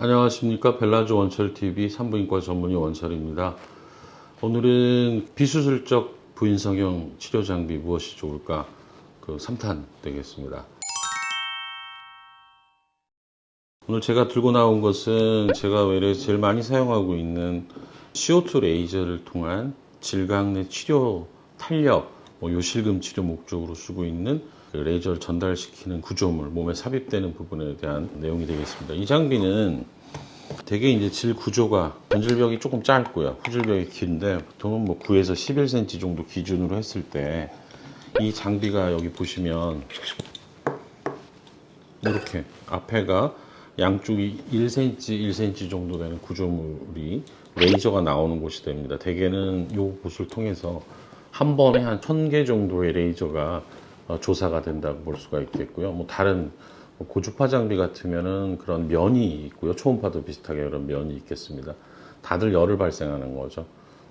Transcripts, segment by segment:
안녕하십니까. 벨라조 원철TV 산부인과 전문의 원철입니다. 오늘은 비수술적 부인성형 치료 장비 무엇이 좋을까? 그 3탄 되겠습니다. 오늘 제가 들고 나온 것은 제가 외래 제일 많이 사용하고 있는 CO2 레이저를 통한 질감내 치료, 탄력, 요실금 치료 목적으로 쓰고 있는 그 레이저를 전달시키는 구조물, 몸에 삽입되는 부분에 대한 내용이 되겠습니다. 이 장비는 되게 이제 질 구조가 전질벽이 조금 짧고요. 후질벽이 긴데 보통은 9에서 11cm 정도 기준으로 했을 때 이 장비가 여기 보시면 이렇게 앞에가 양쪽이 1cm, 1cm 정도 되는 구조물이 레이저가 나오는 곳이 됩니다. 대개는 이 곳을 통해서 한 번에 한 1000개 정도의 레이저가 조사가 된다고 볼 수가 있겠고요. 다른 고주파 장비 같으면은 그런 면이 있고요. 초음파도 비슷하게 그런 면이 있겠습니다. 다들 열을 발생하는 거죠.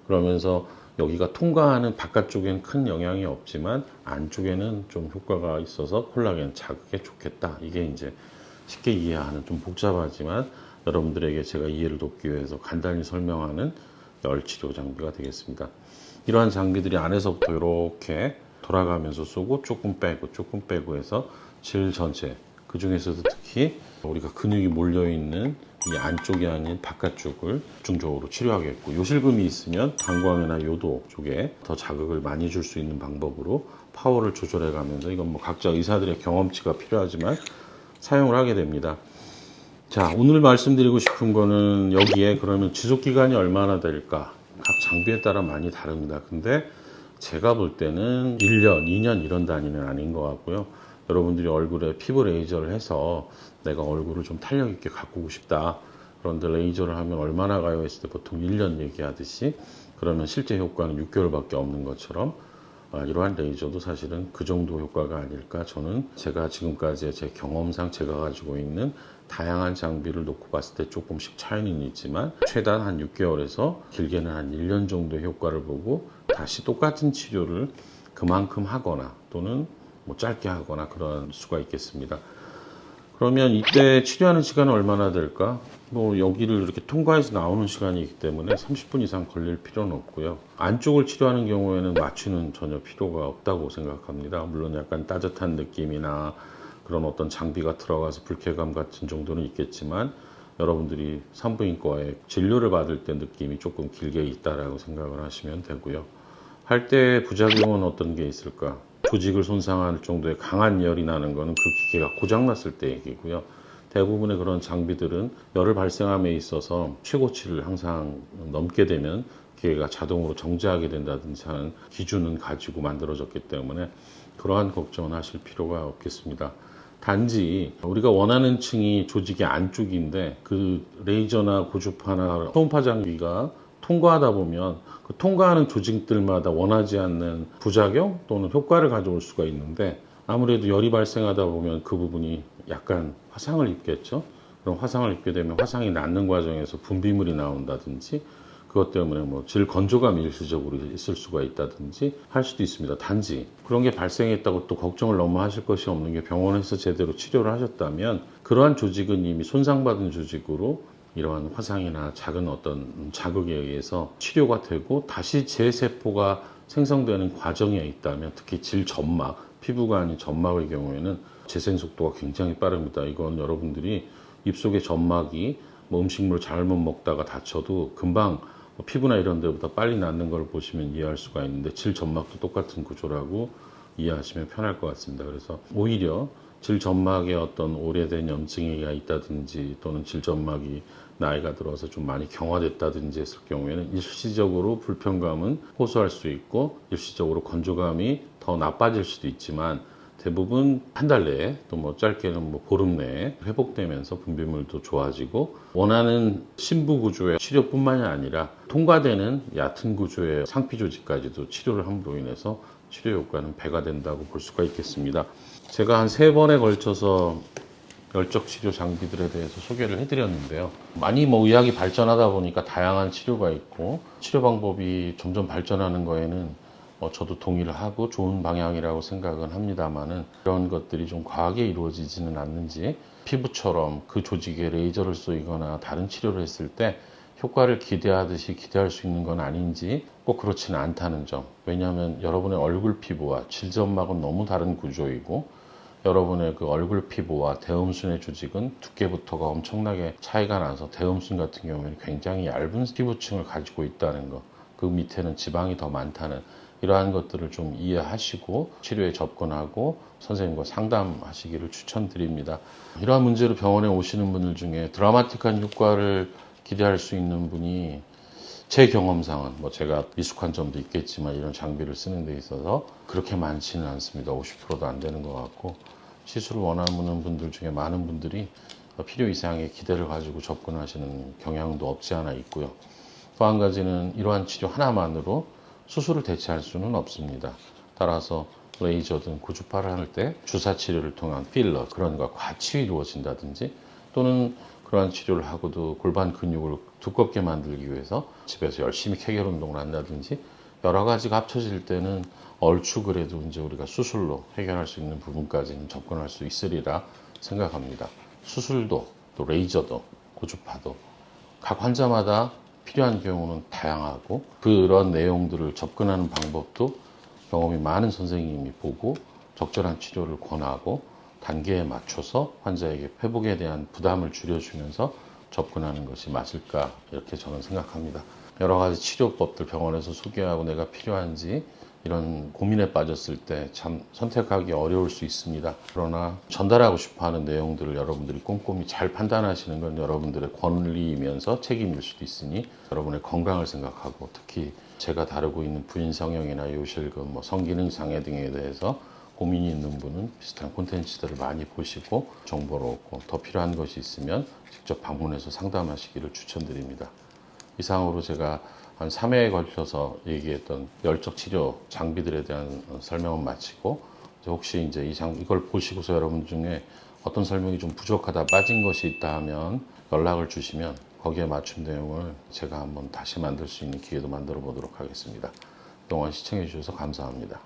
그러면서 여기가 통과하는 바깥쪽에는 큰 영향이 없지만 안쪽에는 좀 효과가 있어서 콜라겐 자극에 좋겠다. 이게 이제 쉽게 이해하는 좀 복잡하지만 여러분들에게 제가 이해를 돕기 위해서 간단히 설명하는 열 치료 장비가 되겠습니다. 이러한 장비들이 안에서부터 이렇게 돌아가면서 쏘고 조금 빼고 해서 질 전체, 그 중에서도 특히 우리가 근육이 몰려있는 이 안쪽이 아닌 바깥쪽을 집중적으로 치료하겠고, 요실금이 있으면 방광이나 요도 쪽에 더 자극을 많이 줄 수 있는 방법으로 파워를 조절해 가면서, 이건 각자 의사들의 경험치가 필요하지만 사용을 하게 됩니다. 자, 오늘 말씀드리고 싶은 거는 여기에 그러면 지속기간이 얼마나 될까? 각 장비에 따라 많이 다릅니다. 근데 제가 볼 때는 1년, 2년 이런 단위는 아닌 것 같고요. 여러분들이 얼굴에 피부 레이저를 해서 내가 얼굴을 좀 탄력 있게 가꾸고 싶다. 그런데 레이저를 하면 얼마나 가요 했을 때 보통 1년 얘기하듯이, 그러면 실제 효과는 6개월밖에 없는 것처럼 이러한 레이저도 사실은 그 정도 효과가 아닐까. 저는 제가 지금까지의 제 경험상 제가 가지고 있는 다양한 장비를 놓고 봤을 때 조금씩 차이는 있지만 최단 한 6개월에서 길게는 한 1년 정도의 효과를 보고 다시 똑같은 치료를 그만큼 하거나 또는 짧게 하거나 그럴 수가 있겠습니다. 그러면 이때 치료하는 시간은 얼마나 될까? 여기를 이렇게 통과해서 나오는 시간이기 때문에 30분 이상 걸릴 필요는 없고요. 안쪽을 치료하는 경우에는 마취는 전혀 필요가 없다고 생각합니다. 물론 약간 따뜻한 느낌이나 그런 어떤 장비가 들어가서 불쾌감 같은 정도는 있겠지만 여러분들이 산부인과에 진료를 받을 때 느낌이 조금 길게 있다라고 생각을 하시면 되고요. 할 때 부작용은 어떤 게 있을까? 조직을 손상할 정도의 강한 열이 나는 것은 그 기계가 고장났을 때 얘기고요. 대부분의 그런 장비들은 열을 발생함에 있어서 최고치를 항상 넘게 되면 기계가 자동으로 정지하게 된다든지 하는 기준은 가지고 만들어졌기 때문에 그러한 걱정은 하실 필요가 없겠습니다. 단지 우리가 원하는 층이 조직의 안쪽인데 그 레이저나 고주파나 초음파 장비가 통과하다 보면 그 통과하는 조직들마다 원하지 않는 부작용 또는 효과를 가져올 수가 있는데, 아무래도 열이 발생하다 보면 그 부분이 약간 화상을 입겠죠. 그럼 화상을 입게 되면 화상이 낫는 과정에서 분비물이 나온다든지 그것 때문에 질 건조감이 일시적으로 있을 수가 있다든지 할 수도 있습니다. 단지 그런 게 발생했다고 또 걱정을 너무 하실 것이 없는 게, 병원에서 제대로 치료를 하셨다면 그러한 조직은 이미 손상받은 조직으로 이러한 화상이나 작은 어떤 자극에 의해서 치료가 되고 다시 재세포가 생성되는 과정에 있다면, 특히 질점막, 피부가 아닌 점막의 경우에는 재생 속도가 굉장히 빠릅니다. 이건 여러분들이 입속의 점막이 음식물을 잘못 먹다가 다쳐도 금방 피부나 이런 데보다 빨리 낫는 걸 보시면 이해할 수가 있는데, 질점막도 똑같은 구조라고 이해하시면 편할 것 같습니다. 그래서 오히려 질점막에 어떤 오래된 염증이 있다든지 또는 질점막이 나이가 들어서 좀 많이 경화됐다든지 했을 경우에는 일시적으로 불편감은 호소할 수 있고 일시적으로 건조감이 더 나빠질 수도 있지만 대부분 한 달 내에 또 짧게는 보름 내에 회복되면서 분비물도 좋아지고 원하는 심부 구조의 치료뿐만이 아니라 통과되는 얕은 구조의 상피 조직까지도 치료를 함으로 인해서 치료 효과는 배가 된다고 볼 수가 있겠습니다. 제가 한 3번에 걸쳐서 열적 치료 장비들에 대해서 소개를 해드렸는데요. 많이 의학이 발전하다 보니까 다양한 치료가 있고 치료 방법이 점점 발전하는 거에는 저도 동의를 하고 좋은 방향이라고 생각은 합니다만은, 이런 것들이 좀 과하게 이루어지지는 않는지 피부처럼 그 조직에 레이저를 쏘이거나 다른 치료를 했을 때 효과를 기대하듯이 기대할 수 있는 건 아닌지 꼭 그렇지는 않다는 점. 왜냐하면 여러분의 얼굴 피부와 질점막은 너무 다른 구조이고 여러분의 그 얼굴 피부와 대음순의 조직은 두께부터가 엄청나게 차이가 나서 대음순 같은 경우에는 굉장히 얇은 피부층을 가지고 있다는 것, 그 밑에는 지방이 더 많다는 이러한 것들을 좀 이해하시고 치료에 접근하고 선생님과 상담하시기를 추천드립니다. 이러한 문제로 병원에 오시는 분들 중에 드라마틱한 효과를 기대할 수 있는 분이 제 경험상은 뭐 제가 미숙한 점도 있겠지만 이런 장비를 쓰는 데 있어서 그렇게 많지는 않습니다. 50%도 안 되는 것 같고 시술을 원하는 분들 중에 많은 분들이 필요 이상의 기대를 가지고 접근하시는 경향도 없지 않아 있고요. 또 한 가지는 이러한 치료 하나만으로 수술을 대체할 수는 없습니다. 따라서 레이저든 고주파를 할 때 주사 치료를 통한 필러 그런 것과 같이 이루어진다든지 또는 그러한 치료를 하고도 골반 근육을 두껍게 만들기 위해서 집에서 열심히 케겔 운동을 한다든지 여러 가지가 합쳐질 때는 얼추 그래도 이제 우리가 수술로 해결할 수 있는 부분까지는 접근할 수 있으리라 생각합니다. 수술도 또 레이저도 고주파도 각 환자마다 필요한 경우는 다양하고 그런 내용들을 접근하는 방법도 경험이 많은 선생님이 보고 적절한 치료를 권하고 단계에 맞춰서 환자에게 회복에 대한 부담을 줄여주면서 접근하는 것이 맞을까 이렇게 저는 생각합니다. 여러 가지 치료법들 병원에서 소개하고 내가 필요한지 이런 고민에 빠졌을 때 참 선택하기 어려울 수 있습니다. 그러나 전달하고 싶어하는 내용들을 여러분들이 꼼꼼히 잘 판단하시는 건 여러분들의 권리이면서 책임일 수도 있으니 여러분의 건강을 생각하고 특히 제가 다루고 있는 부인 성형이나 요실금, 성기능 장애 등에 대해서 고민이 있는 분은 비슷한 콘텐츠들을 많이 보시고 정보를 얻고 더 필요한 것이 있으면 직접 방문해서 상담하시기를 추천드립니다. 이상으로 제가 한 3회에 걸쳐서 얘기했던 열적 치료 장비들에 대한 설명은 마치고 혹시 이제 이걸 보시고서 여러분 중에 어떤 설명이 좀 부족하다 빠진 것이 있다 하면 연락을 주시면 거기에 맞춘 내용을 제가 한번 다시 만들 수 있는 기회도 만들어 보도록 하겠습니다. 그동안 시청해 주셔서 감사합니다.